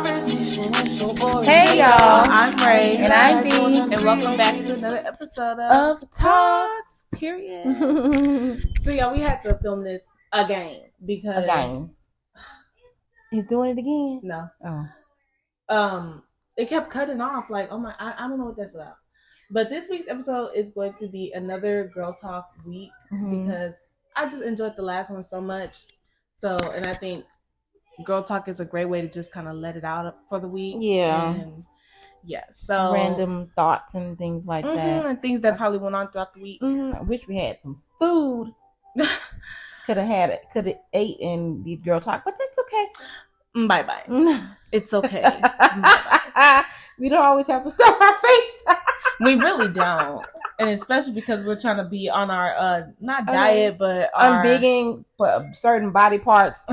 conversation is so boring. Hey y'all, I'm Ray. and I'm B, and welcome back to another episode of Talkz. Period. So yeah, we had to film this again because he's doing it again. No. Oh. It kept cutting off. Like, oh my, I don't know what that's about. But this week's episode is going to be another girl talk week because I just enjoyed the last one so much. So, and I think girl talk is a great way to just kind of let it out for the week. Yeah. And yeah. So random thoughts and things like that, and things that probably went on throughout the week. I wish we had some food. Could have ate in the girl talk, but that's okay. Bye. It's okay. Bye. We don't always have to stuff our face. We really don't, and especially because we're trying to be on our not diet, but unbigging for certain body parts.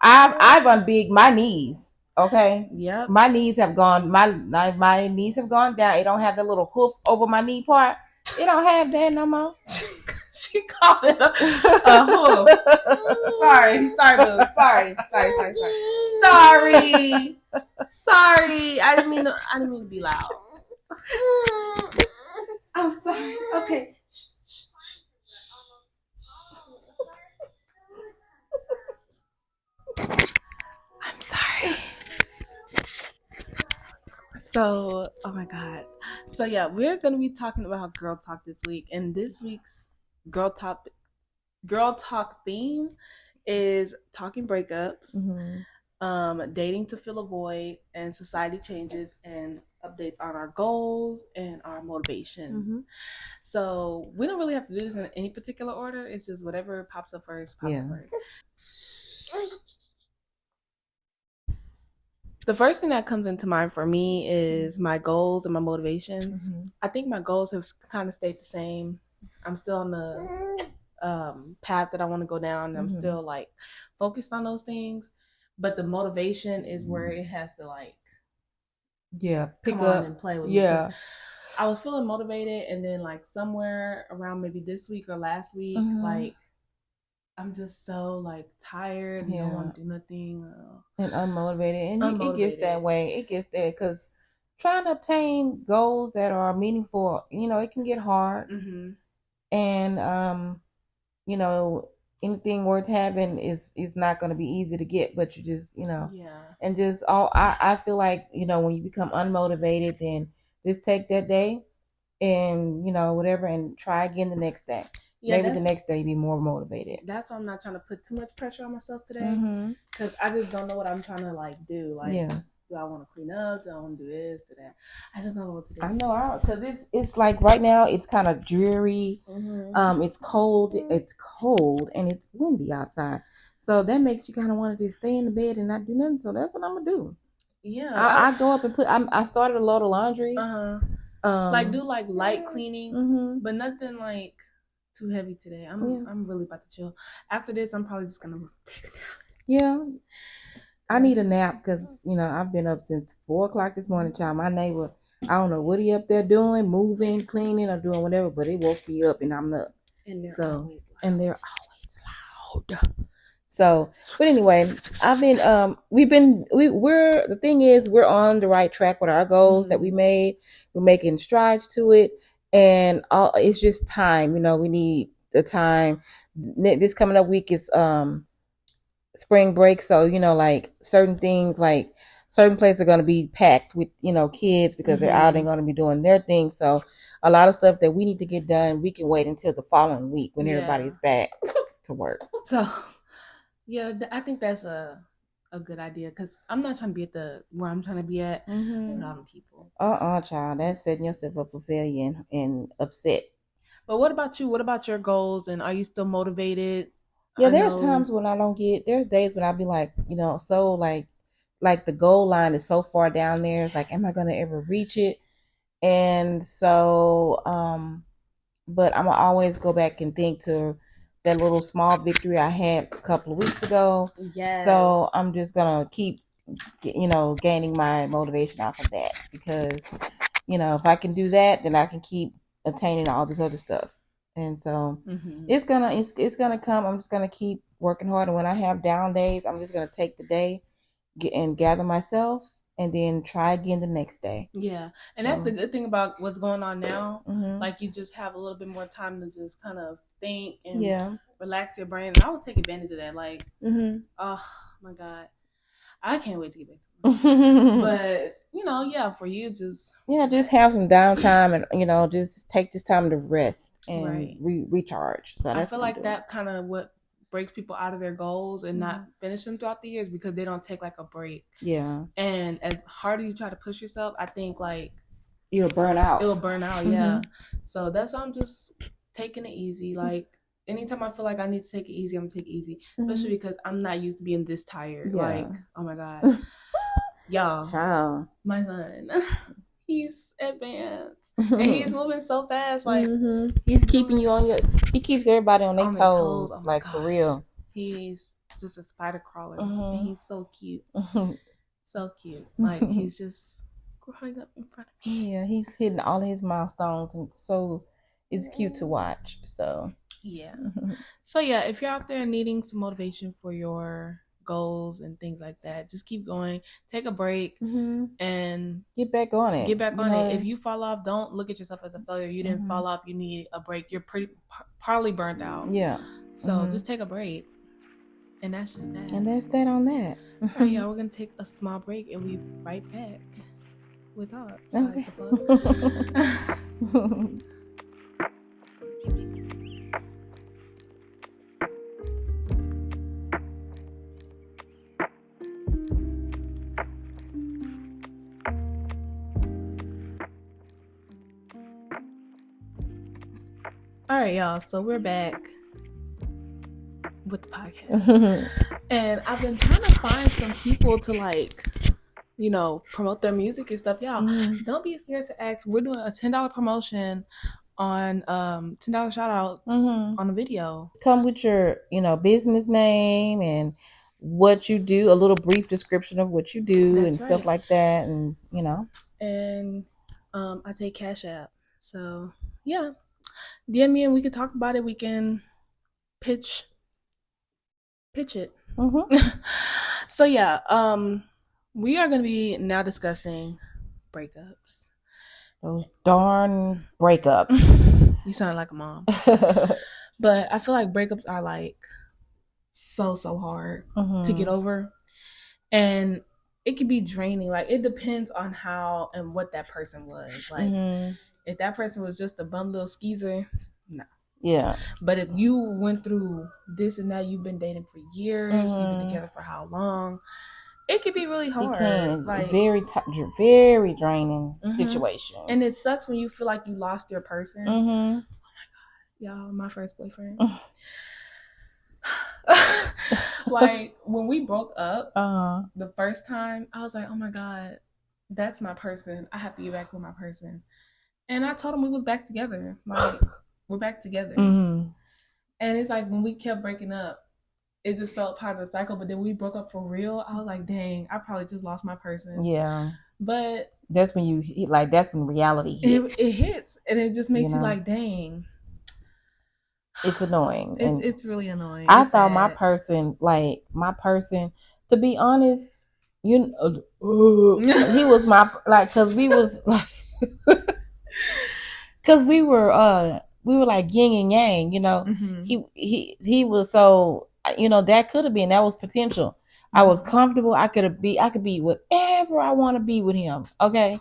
I've unbigged my knees. Okay. Yep. My knees have gone. My knees have gone down. It don't have the little hoof over my knee part. It don't have that no more. She called it a hoof. Sorry, boo. Sorry. I didn't mean to be loud. I'm sorry. Okay. I'm sorry. So, oh my God. So yeah, we're going to be talking about girl talk this week, and this week's girl talk theme is talking breakups, dating to fill a void, and society changes and updates on our goals and our motivations. So we don't really have to do this in any particular order. It's just whatever pops up first. The first thing that comes into mind for me is my goals and my motivations. I think my goals have kind of stayed the same. I'm still on the path that I want to go down. I'm still like focused on those things, but the motivation is where it has to like pick come up on and play with me. I was feeling motivated, and then like somewhere around maybe this week or last week, like I'm just so like tired and don't want to do nothing and unmotivated, and it gets that way. It gets there because trying to obtain goals that are meaningful, it can get hard. And anything worth having is not going to be easy to get, but you just and just I feel like when you become unmotivated, then just take that day and whatever and try again the next day. Maybe the next day be more motivated. That's why I'm not trying to put too much pressure on myself today, because I just don't know what I'm trying to like do. Like, do I want to clean up? Do I want to do this? Do that? I just don't know what to do. I know, because it's like right now it's kind of dreary. It's cold. It's cold and it's windy outside, so that makes you kind of want to just stay in the bed and not do nothing. So that's what I'm gonna do. Yeah, I go up and I started a load of laundry. Like do like light cleaning, but nothing like too heavy today. I'm really about to chill. After this, I'm probably just gonna take a nap. Yeah, I need a nap because I've been up since 4:00 this morning, child. My neighbor, I don't know what he up there doing, moving, cleaning, or doing whatever, but it woke me up and I'm up. And they're always loud. And they're always loud. So, but anyway, the thing is, we're on the right track with our goals that we made. We're making strides to it, and it's just time. We need the time. This coming up week is spring break, so like certain things, like certain places are going to be packed with kids because they're out and going to be doing their thing. So a lot of stuff that we need to get done, we can wait until the following week when everybody's back to work. So yeah, I think that's a good idea, because I'm not trying to be at where I'm trying to be at with all the people. Child, that's setting yourself up for failure and upset. But what about you? What about your goals? And are you still motivated? Yeah, there's times when I don't there's days when I'll be like, so like the goal line is so far down there. It's like, am I going to ever reach it? And so, but I'm going to always go back and think to that little small victory I had a couple of weeks ago. Yes. So I'm just going to keep, gaining my motivation off of that, because, if I can do that, then I can keep attaining all this other stuff. And so it's gonna come. I'm just gonna keep working hard, and when I have down days, I'm just gonna take the day gather myself and then try again the next day. Yeah, and that's the good thing about what's going on now. Like, you just have a little bit more time to just kind of think and relax your brain. And I would take advantage of that. Like, oh my God, I can't wait to get back to it. But for you, just have some downtime and just take this time to rest and recharge. So I feel like that kind of what breaks people out of their goals and not finish them throughout the years, because they don't take like a break. Yeah. And as hard as you try to push yourself, I think like you'll burn out. It'll burn out, yeah. So that's why I'm just taking it easy. Like, anytime I feel like I need to take it easy, I'm gonna take it easy. Especially because I'm not used to being this tired. Yeah. Like, oh my God. Y'all. Child. My son. He's advanced. And he's moving so fast. Like he's keeping you he keeps everybody on their toes. Oh like, for real. He's just a spider crawler. And he's so cute. So cute. Like, he's just growing up in front of me. Yeah, he's hitting all his milestones, and so it's cute to watch. So yeah. So yeah, if you're out there needing some motivation for your goals and things like that, just keep going, take a break, and get back on it. If you fall off, don't look at yourself as a failure. You didn't fall off, you need a break. You're partly burnt out. Yeah. So just take a break. And that's just that. And that's that on that. All right, y'all, we're gonna take a small break and we'll be right back with Talkz. Okay. All right, y'all. So we're back with the podcast. And I've been trying to find some people to promote their music and stuff. Y'all, don't be scared to ask. We're doing a $10 promotion on $10 shout outs on the video. Come with your, business name and what you do, a little brief description of what you do stuff like that, and And I take Cash App. So yeah. DM me and we can talk about it. We can pitch it. So yeah, we are going to be now discussing breakups. Those darn breakups. You sound like a mom. But I feel like breakups are like so hard to get over, and it can be draining. Like, it depends on how and what that person was. Like, if that person was just a bum little skeezer, no. Yeah. But if you went through this and that, you've been dating for years, you've been together for how long, it can be really hard. It can. Like, very draining situation. And it sucks when you feel like you lost your person. Oh my God. Y'all, my first boyfriend. Like, when we broke up the first time, I was like, oh my God, that's my person. I have to get back with my person. And I told him we was back together. Like, we're back together. And it's like, when we kept breaking up, it just felt part of the cycle. But then we broke up for real. I was like, dang, I probably just lost my person. Yeah. But that's when that's when reality hits. It hits. And it just makes you like, dang. It's annoying. It's really annoying. I thought my person, to be honest, he was my, cause we was cause we were like yin and yang, he was so, that could have been, that was potential. I was comfortable. I could be whatever I want to be with him. Okay.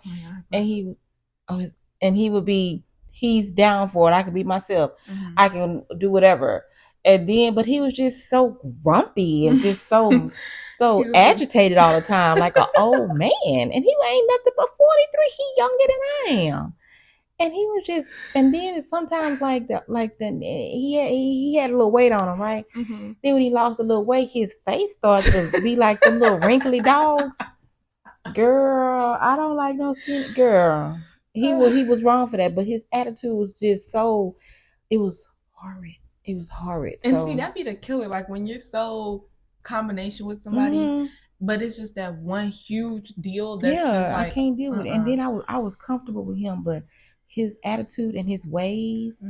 And he would be, he's down for it. I could be myself. I can do whatever. And then, but he was just so grumpy and just so agitated all the time, like an old man. And he ain't nothing but 43. He younger than I am. And he was just, and then sometimes he had a little weight on him, right? Then when he lost a little weight, his face started to be like them little wrinkly dogs. Girl, I don't like no skinny girl. He was wrong for that, but his attitude was just so, it was horrid. It was horrid. And see, that'd be the killer. Like, when you're so combination with somebody, but it's just that one huge deal that's just like, I can't deal with it. And then I was comfortable with him, but his attitude and his ways,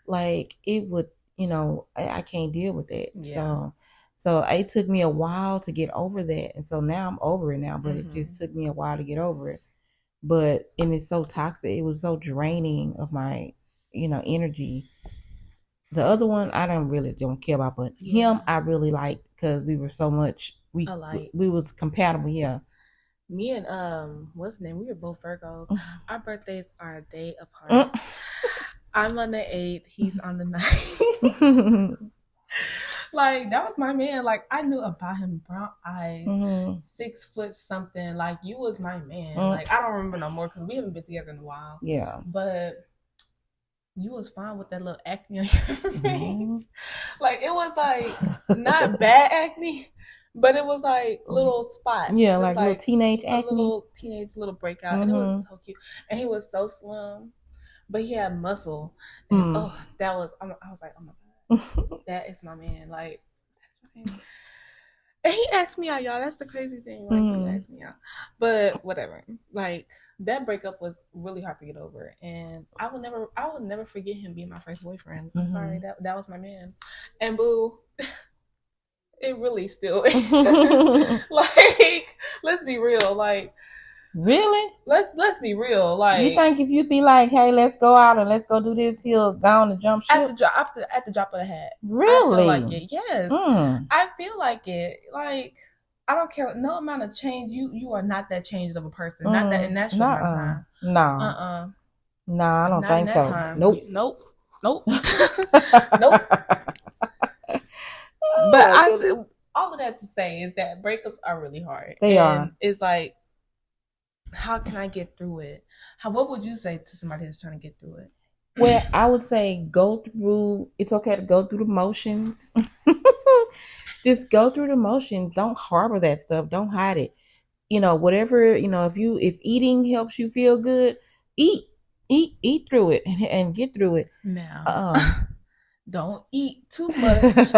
like, it would, I can't deal with it. Yeah. So So it took me a while to get over that. And so now I'm over it now, but it just took me a while to get over it. But and it's so toxic. It was so draining of my, energy. The other one I don't care about, but him I really liked because we were so much we was compatible. Yeah. Me and what's his name? We were both Virgos. Our birthdays are a day apart. I'm on the 8th. He's on the 9th. Like, that was my man. Like, I knew about him, brown eyes, 6 foot something. Like, you was my man. Like, I don't remember no more because we haven't been together in a while. Yeah. But you was fine with that little acne on your face. Like, it was like not bad acne, but it was like little spots. Yeah, just like little teenage acne. Little breakout. And it was so cute. And he was so slim, but he had muscle. And I was like, oh my God, that is my man. Like, that's my man. And he asked me out, y'all. That's the crazy thing. Like, he asked me out. But whatever. Like, that breakup was really hard to get over. And I will never forget him being my first boyfriend. I'm sorry. That was my man. And boo, it really still is. Like, let's be real. Like, really? Let's be real. Like, you think if you be like, hey, let's go out and let's go do this, he'll go on and jump ship? At the drop of the hat. Really? I feel like it. Yes. I feel like it. Like, I don't care. No amount of change. You are not that changed of a person. Not that in that short amount of time. No. No, I don't think so. Time. Nope. Nope. Nope. But all of that to say is that breakups are really hard. They are. It's like, how can I get through it? What would you say to somebody that's trying to get through it? Well, I would say it's okay to go through the motions. Just go through the motions. Don't harbor that stuff. Don't hide it. Whatever, if eating helps you feel good, eat through it and get through it. Now, don't eat too much.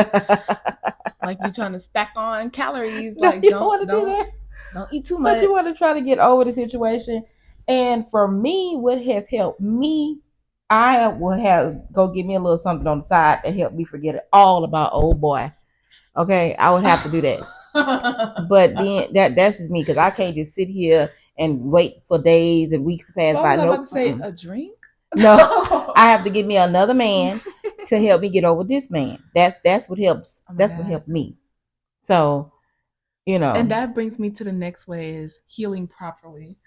Like you're trying to stack on calories. Like, don't do that. Don't eat too much. But you want to try to get over the situation. And for me, what has helped me, I will go get me a little something on the side to help me forget it all about old boy. Okay, I would have to do that. But then that's just me because I can't just sit here and wait for days and weeks to pass by. I was about to say a drink. No, I have to get me another man to help me get over this man. That's what helps. What helped me. So, and that brings me to the next way is healing properly.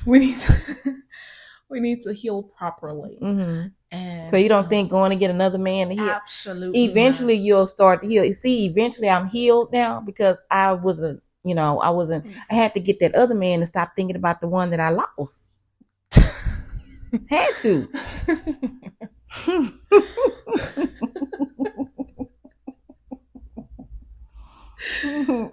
We need to heal properly. And so you don't think going to get another man to heal? Absolutely. Eventually you'll start to heal. See, eventually I'm healed now because I had to get that other man to stop thinking about the one that I lost. Had to.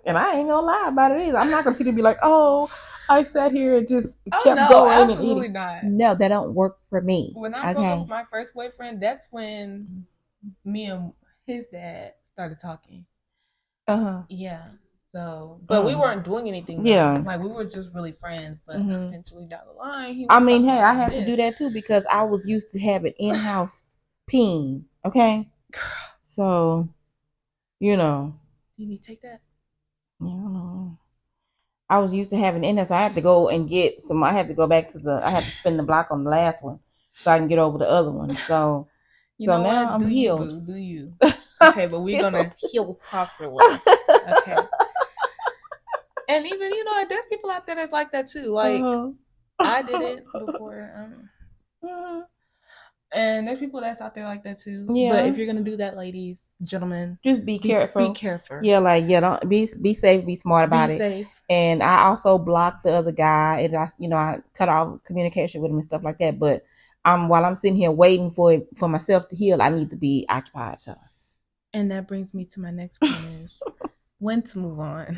And I ain't gonna lie about it either. I'm not gonna sit and be like, oh, I sat here and just kept going. Absolutely not. No, that don't work for me. When I broke up with my first boyfriend, that's when me and his dad started talking. Yeah. So, but we weren't doing anything. Yeah. Like, we were just really friends. But eventually down the line, I had to do that too because I was used to having in-house peeing. Okay. Girl. So, you need to take that? Yeah. I was used to having in-house. So I had to go and get some. I had to go back I had to spin the block on the last one so I can get over the other one. So, now I'm healed. Do you? Okay, but we're gonna heal properly. Okay. And even there's people out there that's like that too. Like I did it before. And there's people that's out there like that too. Yeah. But if you're gonna do that, ladies, gentlemen, just be careful. Be careful. Yeah, don't be safe. Be smart about it. Be safe. And I also blocked the other guy, and I cut off communication with him and stuff like that. But while I'm sitting here waiting for myself to heal, I need to be occupied. So. And that brings me to my next point is when to move on.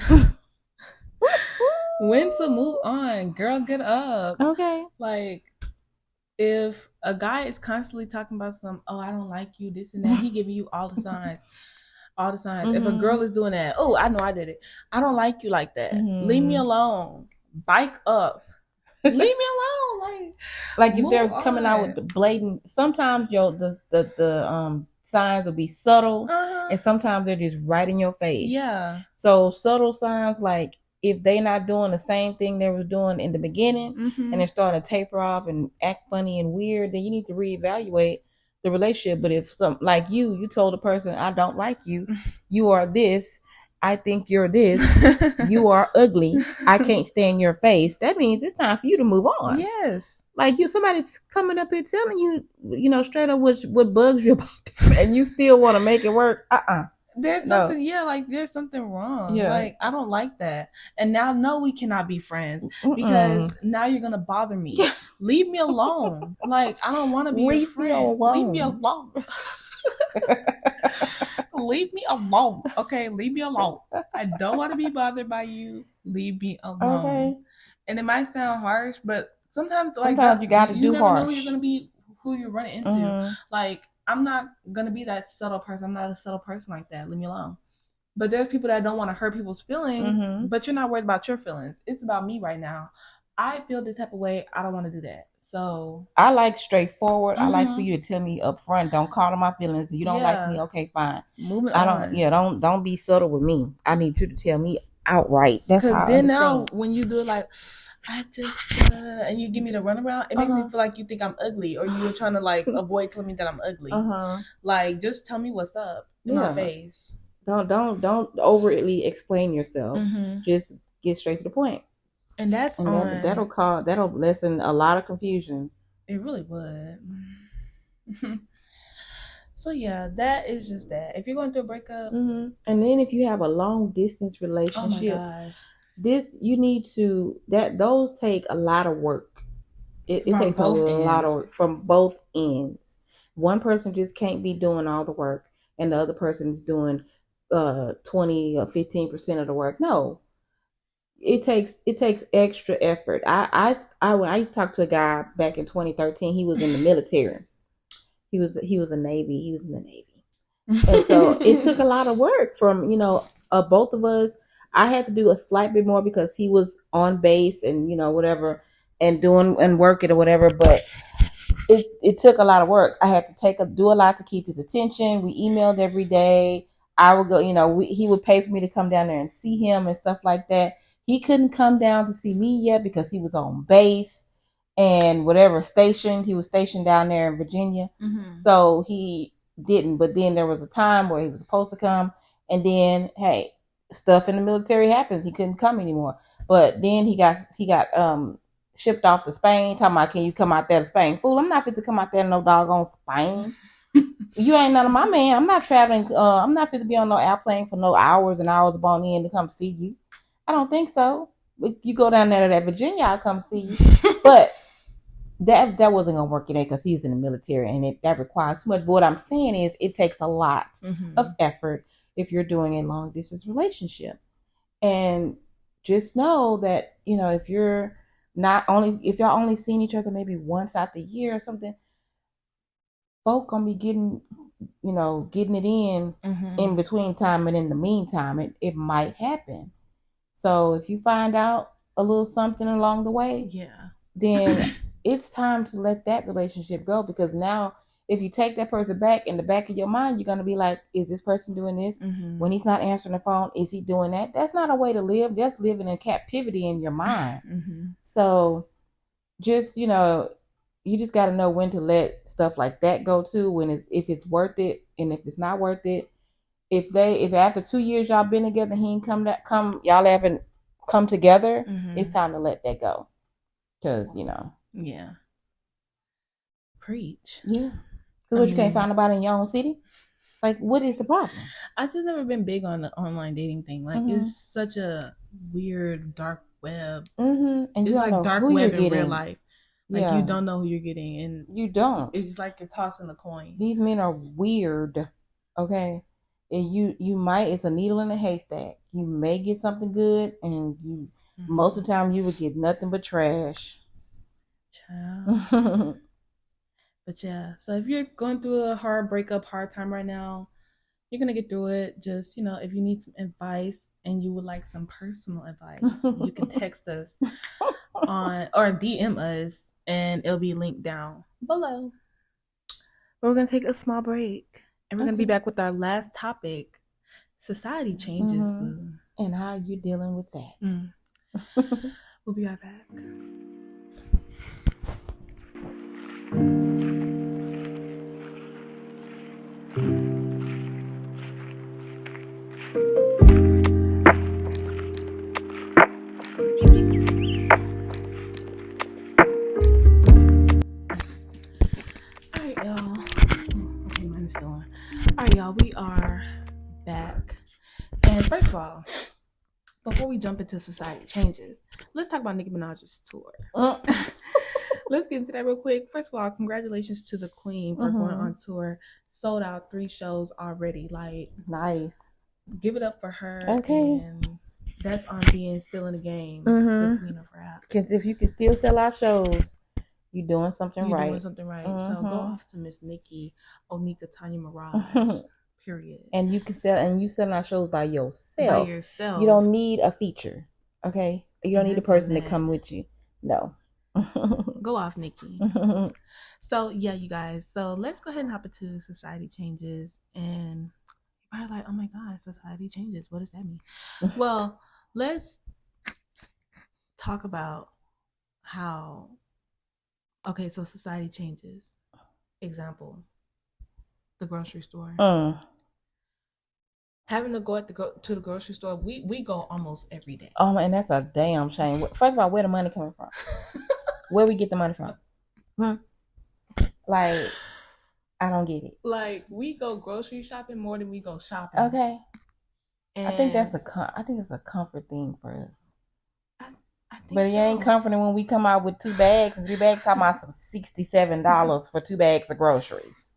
When to move on, girl, get up. Okay. Like, if a guy is constantly talking about I don't like you, this and that, he giving you all the signs. All the signs. If a girl is doing that, I know I did it. I don't like you like that. Leave me alone. Bike up. Leave me alone. Like if they're coming out with the blatant. Sometimes the signs will be subtle, Uh-huh. and sometimes they're just right in your face. Yeah. So subtle signs, like if they not doing the same thing they were doing in the beginning, and they're starting to taper off and act funny and weird, then you need to reevaluate the relationship. But if some like you told a person, I don't like you, you are this, I think you're this, you are ugly, I can't stand your face, that means it's time for you to move on. Yes. Like somebody's coming up here telling you, straight up what bugs you about them, and you still want to make it work. There's something, there's something wrong. Yeah. Like, I don't like that. And now, no, we cannot be friends because now you're going to bother me. Leave me alone. Like, I don't want to be your friend. Leave me alone. Leave me alone. Okay, leave me alone. I don't want to be bothered by you. Leave me alone. Okay. And it might sound harsh, but sometimes you got to do harsh. You never know you're going to be who you're running into. Like, I'm not going to be that subtle person. I'm not a subtle person like that. Leave me alone. But there's people that don't want to hurt people's feelings, but you're not worried about your feelings. It's about me right now. I feel this type of way. I don't want to do that. So I like straightforward. I like for you to tell me up front. Don't call to my feelings. You don't like me. Okay, fine. Moving on. Don't be subtle with me. I need you to tell me outright. That's how. Because then now when you do it like, I just and you give me the runaround, it makes me feel like you think I'm ugly, or you're trying to like avoid telling me that I'm ugly. Like, just tell me what's up in my face. Don't overtly explain yourself. Just get straight to the point. And that'll lessen a lot of confusion. It really would. So yeah, that is just that. If you're going through a breakup, and then if you have a long distance relationship, you need to those take a lot of work. It takes a lot of work from both ends. One person just can't be doing all the work, and the other person is doing 20 or 15% of the work. No. It takes extra effort. When I used to talk to a guy back in 2013, he was in the military. He was in the Navy, and so it took a lot of work from both of us. I had to do a slight bit more because he was on base and whatever and doing and working or whatever, but it took a lot of work. I had to do a lot to keep his attention. We emailed every day. I would go, he would pay for me to come down there and see him and stuff like that. He couldn't come down to see me yet because he was on base and whatever station. He was stationed down there in Virginia. So he didn't. But then there was a time where he was supposed to come. And then, hey, stuff in the military happens. He couldn't come anymore. But then he got shipped off to Spain. Talking about, can you come out there to Spain? Fool, I'm not fit to come out there to no doggone Spain. You ain't none of my man. I'm not traveling. I'm not fit to be on no airplane for no hours and hours upon end to come see you. I don't think so. If you go down there to that Virginia, I'll come see you. But that wasn't gonna work today because he's in the military and that requires too much. But what I'm saying is, it takes a lot of effort if you're doing a long distance relationship. And just know that if y'all only seeing each other maybe once out the year or something, folk gonna be getting it in between time, and in the meantime, it might happen. So if you find out a little something along the way, then it's time to let that relationship go, because now if you take that person back, in the back of your mind, you're going to be like, is this person doing this? When he's not answering the phone, is he doing that? That's not a way to live. That's living in captivity in your mind. So just, you just got to know when to let stuff like that go too, if it's worth it, and if it's not worth it. If after 2 years y'all been together, he ain't y'all haven't come together, it's time to let that go. Because, Yeah. Preach. Yeah. Because you can't find nobody in your own city? Like, what is the problem? I just never been big on the online dating thing. Like, it's such a weird dark web. And it's like dark web in real life. Like, you don't know who you're getting. And you don't. It's like you're tossing a coin. These men are weird. Okay? And you might, it's a needle in a haystack. You may get something good, and most of the time you would get nothing but trash. Child. But yeah, so if you're going through a hard breakup, hard time right now, you're gonna get through it. Just if you need some advice and you would like some personal advice, you can text us or DM us, and it'll be linked down below. But we're gonna take a small break, And we're going to be back with our last topic, society changes, boo. And how you dealing with that. We'll be right back. Alright, y'all, we are back. And first of all, before we jump into society changes, let's talk about Nicki Minaj's tour. Let's get into that real quick. First of all, congratulations to the queen for going on tour. Sold out 3 shows already. Like, nice. Give it up for her. Okay. And that's on being still in the game. The queen of rap. Because if you can still sell out shows, you're doing something right. You're doing something right. So go off to Miss Nicki, Onika, Tanya Mirage. Period. And you can sell, and you selling out shows by yourself. By yourself. You don't need a feature. Okay? You don't need a person to come with you. No. Go off, Nicki. So yeah, you guys. So let's go ahead and hop into society changes. And you're probably like, oh my God, society changes. What does that mean? Well, let's talk about how. Okay, so society changes. Example, the grocery store. Having to go to the grocery store, we go almost every day. Oh, and that's a damn shame. First of all, where the money coming from? Where we get the money from? Like, I don't get it. Like, we go grocery shopping more than we go shopping. Okay. And I think it's a comfort thing for us. But it so. ain't comforting when we come out with 2 bags and 3 bags, talking about some $67 for 2 bags of groceries.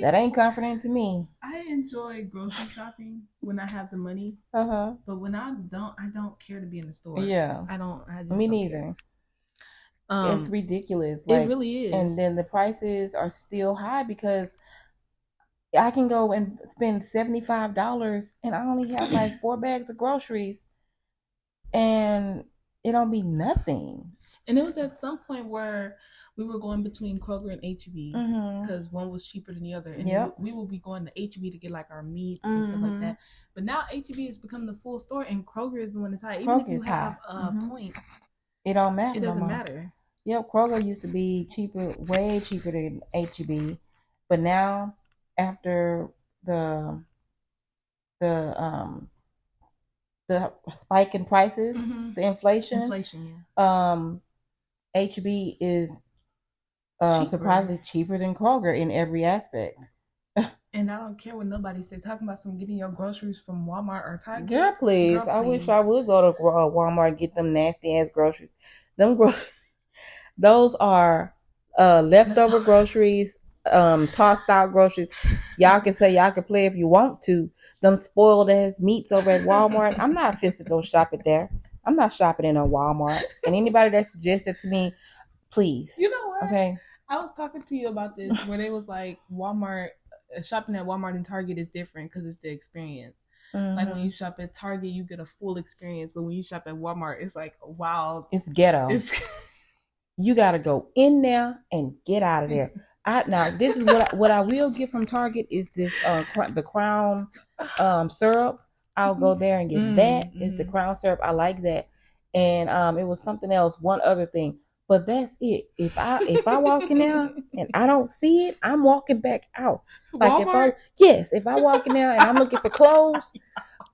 That ain't comforting to me. I enjoy grocery shopping when I have the money. But when I don't care to be in the store. Yeah. I just me don't neither. It's ridiculous. Like, it really is. And then the prices are still high because I can go and spend $75 and I only have like 4 bags of groceries. And it don't be nothing. And it was at some point where we were going between Kroger and H-E-B because one was cheaper than the other. And we will be going to H-E-B to get like our meats and stuff like that. But now H-E-B has become the full store and Kroger is the one that's high. Even if you have points, it don't matter. It doesn't matter. Yep, Kroger used to be cheaper, way cheaper than H-E-B. But now, after the spike in prices, the inflation, H-E-B is surprisingly cheaper than Kroger in every aspect. And I don't care what nobody says. Talking about some getting your groceries from Walmart or Target. Girl, please. I wish I would go to Walmart and get them nasty ass groceries. Those are leftover groceries, tossed out groceries. Y'all can say y'all can play if you want to. Them spoiled ass meats over at Walmart. I'm not fit to go shop it there. I'm not shopping in a Walmart. And anybody that suggested to me, please. You know what? Okay. I was talking to you about this where they was like shopping at Walmart and Target is different because it's the experience. Like when you shop at Target, you get a full experience, but when you shop at Walmart, it's like wild. It's ghetto. You gotta go in there and get out of there. Now this is what I will get from Target is this the Crown syrup. I'll go there and get that. It's the Crown syrup. I like that. And it was something else, one other thing. But that's it. If I walk in there and I don't see it, I'm walking back out. Like Walmart? if I walk in there and I'm looking for clothes,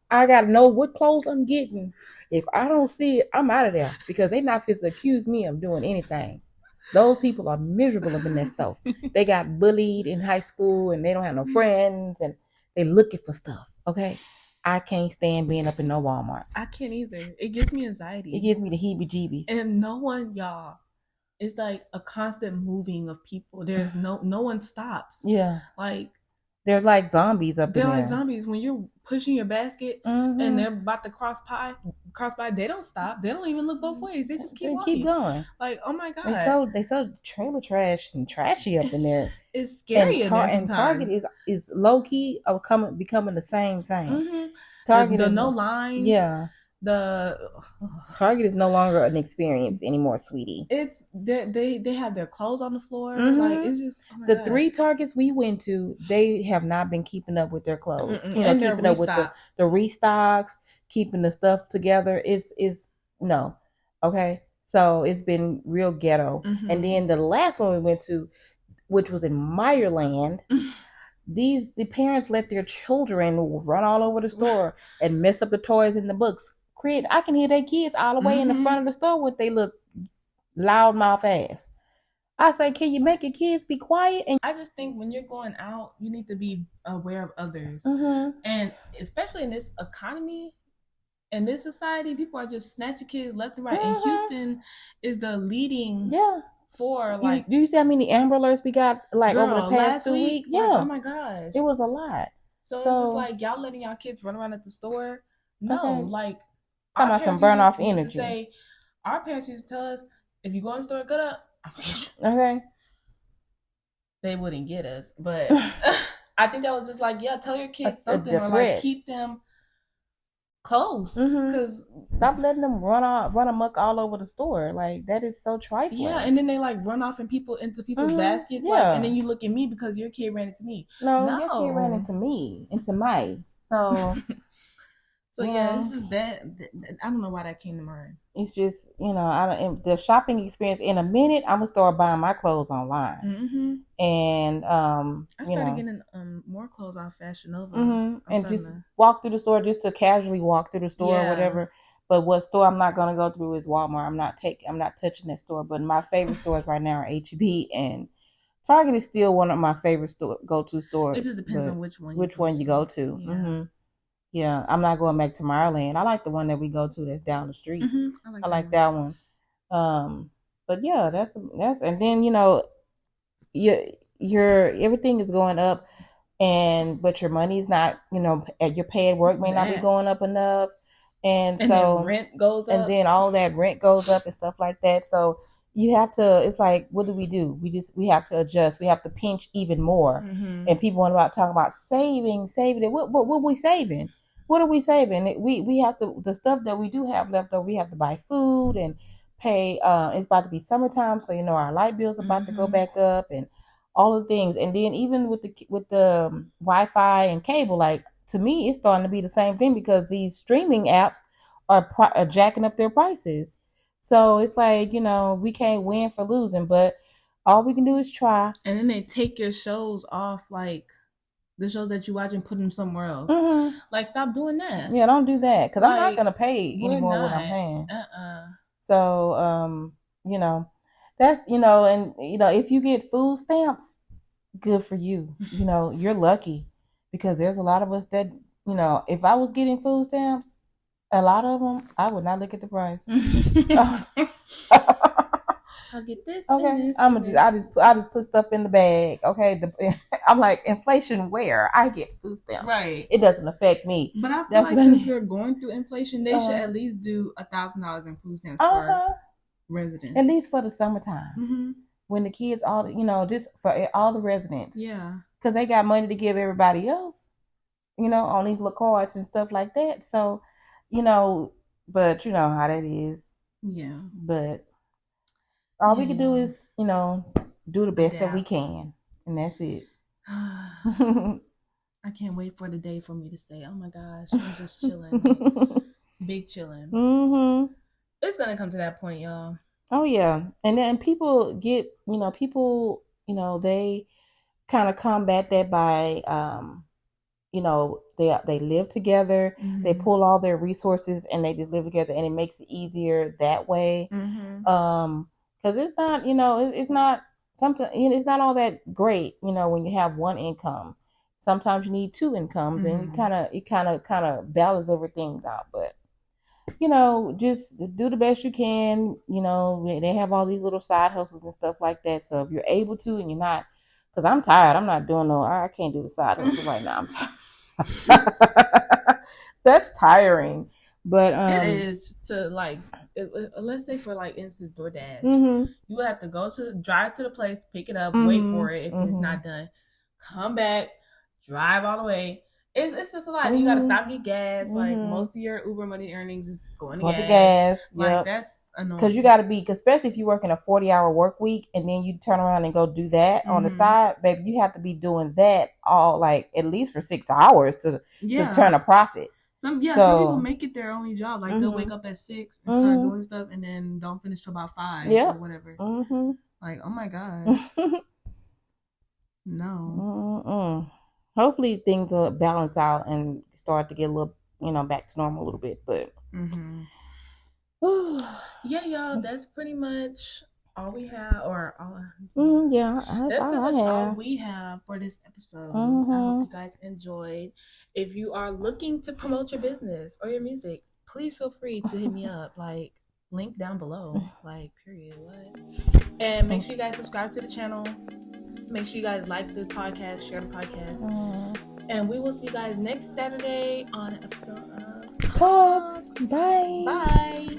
I gotta know what clothes I'm getting. If I don't see it, I'm out of there because they not fit to accuse me of doing anything. Those people are miserable up in that store. They got bullied in high school and they don't have no friends and they looking for stuff. Okay. I can't stand being up in no Walmart. I can't either. It gives me anxiety. It gives me the heebie-jeebies. And no one, y'all, it's like a constant moving of people. There's no one stops. Yeah. Like they're like zombies up there. They're like zombies. When you're pushing your basket and they're about to cross by, they don't stop. They don't even look both ways. They just keep walking. Keep going. Like, oh my God. They so trailer trash and trashy up in there. It's scary. And Target is low key becoming the same thing. Target no line. Yeah. Target is no longer an experience anymore, sweetie. It's they have their clothes on the floor. Mm-hmm. Like it's just the God. 3 Targets we went to, they have not been keeping up with their clothes. Mm-mm. You know, keeping up with the restocks, keeping the stuff together. It's no. Okay. So it's been real ghetto. Mm-hmm. And then the last one we went to, which was in Meyerland, the parents let their children run all over the store and mess up the toys and the books. I can hear their kids all the way in the front of the store with they look loudmouth ass. I say, can you make your kids be quiet? And I just think when you're going out, you need to be aware of others, and especially in this economy, in this society, people are just snatching kids left and right. And Houston is the leading for like. Do you see how many Amber Alerts we got like over the past 2 weeks? Yeah. Like, oh my gosh, it was a lot. So it's just like y'all letting y'all kids run around at the store. No, like talking about some burn off energy. Say, our parents used to tell us, if you go in the store, get up. Okay. They wouldn't get us, but I think that was just like, tell your kids something, or like keep them close, because stop letting them run amok all over the store. Like that is so trifling. Yeah, and then they like run off into people's baskets. Like, and then you look at me because your kid ran into me. No, your kid ran into me, into my. So. So it's just that I don't know why that came to mind. It's just the shopping experience. In a minute, I'm gonna start buying my clothes online, and I started getting more clothes off Fashion Nova, and just walk through the store, just to casually walk through the store or whatever. But what store I'm not gonna go through is Walmart. I'm not touching that store. But my favorite stores right now are H-E-B, and Target is still one of my favorite go-to stores. It just depends on which one you go to. Yeah. Yeah, I'm not going back to Maryland. I like the one that we go to that's down the street. I like that one. But yeah, that's and then your everything is going up, but your money's not, your pay at work may not be going up enough, and so then rent goes up, and then all that rent goes up and stuff like that. So you have to. It's like, what do? We have to adjust. We have to pinch even more. And people want to talk about saving it. What we saving? What are we saving? We have to, the stuff that we do have left over, we have to buy food and pay. It's about to be summertime, so our light bills are about to go back up and all the things. And then even with the Wi-Fi and cable, like, to me, it's starting to be the same thing, because these streaming apps are jacking up their prices. So it's like, we can't win for losing, but all we can do is try. And then they take your shows off, like the shows that you watch, and put them somewhere else. Like, stop doing that. Yeah, don't do that, because I'm not gonna pay anymore what I'm paying. So that's and if you get food stamps, good for you. You're lucky, because there's a lot of us that if I was getting food stamps, a lot of them, I would not look at the price. I'll get this. Okay, I just put stuff in the bag. Okay, I'm like, inflation where? I get food stamps. Right. It doesn't affect me. But I feel like since we're going through inflation, they should at least do $1,000 in food stamps for residents. At least for the summertime, when the kids this for all the residents. Yeah. Because they got money to give everybody else. On these little cards and stuff like that. So, but you know how that is. Yeah. But all we can do is, do the best that we can. And that's it. I can't wait for the day for me to say, oh my gosh, I'm just chilling. Big chilling. It's going to come to that point, y'all. Oh, yeah. And then people get, they kind of combat that by, they live together. They pull all their resources and they just live together, and it makes it easier that way. Because it's not, it's not something, it's not all that great, when you have one income. Sometimes you need two incomes, and it kind of balance everything out. But just do the best you can. They have all these little side hustles and stuff like that. So if you're able to, and you're not, because I'm tired, I'm not doing I can't do the side hustle right now. I'm tired. That's tiring. But it is to let's say for instance DoorDash, you would have to drive to the place, pick it up, wait for it if it's not done, come back, drive all the way. It's just a lot. You gotta stop, get gas. Like most of your Uber money earnings is going to For gas. the gas, Like that's annoying. Because you got to be, especially if you're working a 40-hour work week and then you turn around and go do that on the side, baby, you have to be doing that all like at least for 6 hours to turn a profit. Some people make it their only job. Like they'll wake up at 6 and start doing stuff and then don't finish till about 5 or whatever. Like, oh my God. No. Hopefully things will balance out and start to get a little, back to normal a little bit. But yeah, y'all, that's pretty much all we have, or all. That's pretty much all we have for this episode. I hope you guys enjoyed. If you are looking to promote your business or your music, please feel free to hit me up. Like, link down below. Like, period. What? And make sure you guys subscribe to the channel. Make sure you guys like the podcast, share the podcast. And we will see you guys next Saturday on an episode of Talkz. Bye. Bye.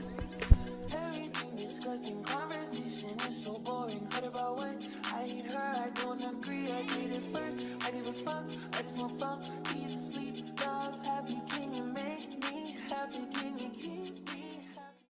Everything disgusting, conversation is so boring. Heard about what I hate her, I don't agree. I did it first, I give a fuck, I just want fuck, be asleep.